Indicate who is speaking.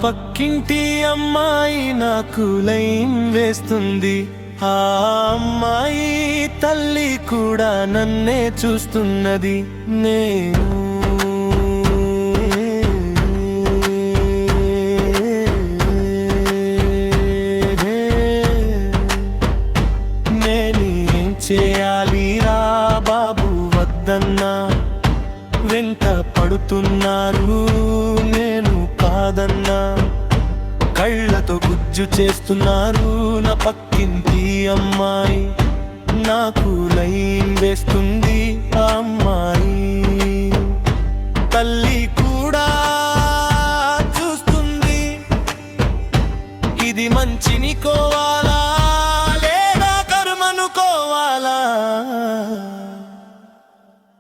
Speaker 1: పక్కింటి అమ్మాయి నాకు లైన్ వేస్తుంది. ఆ అమ్మాయి తల్లి కూడా నన్నే చూస్తున్నది. నేను నేనేం చేయాలిరా బాబు వద్దన్నా, వెంట పడుతున్నారు నేను కాదన్నా. కళ్ళతో గుజ్జు చేస్తున్నారు నా పక్కింటి అమ్మాయి, నాకు లైన్ వేస్తుంది ఆ అమ్మాయి. తల్లి కూడా చూస్తుంది. ఇది మంచిని కోవాలా లేదా కర్మనుకోవాలా?